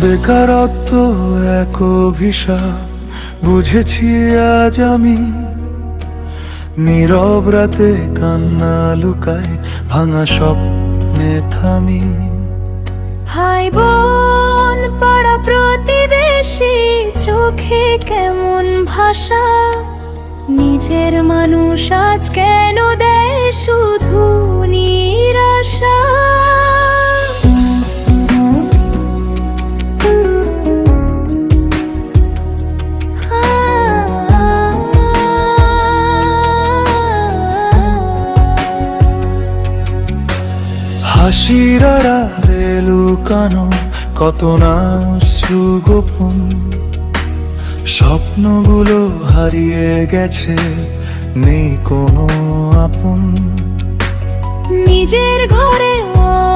বেকারত্ব এক অভিশাপ বুঝেছি আজ আমি। নীরব রাতে কান্না লুকায় ভাঙা স্বপ্নে থামি। ভাই বোন পাড়া প্রতিবেশী চোখে কেমন ভাষা, নিজের মানুষ আজ কেন দেয় শুধু নিরাশা। হাসির আড়ালে লুকানো কত না অশ্রু গোপন, স্বপ্নগুলো হারিয়ে গেছে, নেই কোনো আপন। নিজের ঘরে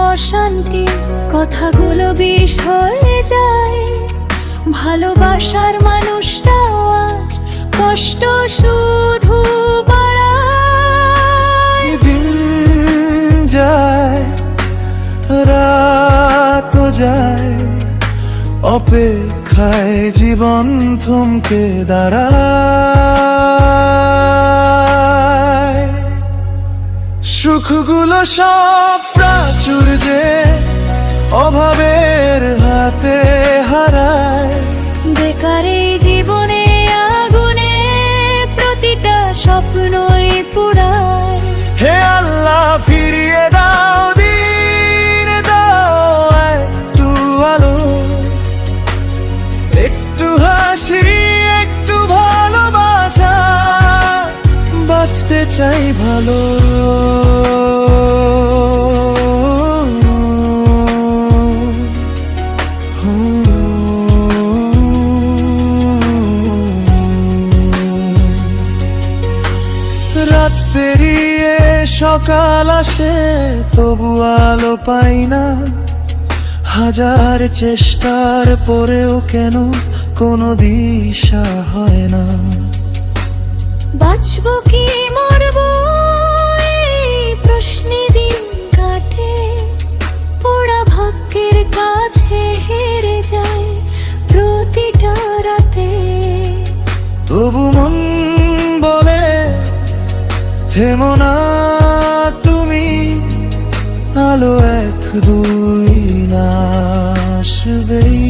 অশান্তি, কথাগুলো বিষ হয়ে যায়। ভালোবাসার মানুষটাও আজ কষ্ট শুধু বাড়ায়। দিন যায় রাত যায়, অপেক্ষায় জীবন থমকে দাঁড়ায়। সুখগুলো সব প্রাচুর্যে অভাবের হাতে হারায়। বেকার এই জীবনে আগুনে প্রতিটা স্বপ্নই পুরায়। হে আল্লাহ ফিরিয়ে দাও দিন, দাও একটু আলো, একটু হাসি, একটু ভালোবাসা। বাঁচতে চাই ভালো। রাত পেরিয়ে সকাল আসে, তবু আলো পাই না। হাজার চেষ্টার পরেও কেন কোনো দিশা হয় না। বাঁচবো কি মরবো এই প্রশ্নে দিন কাটে। পোড়া ভাগ্যের কাছে হেরে যায় প্রতিটা রাতে। তবু মন বলে থেমো না তুমি, আলো এক দুই না আসবেই।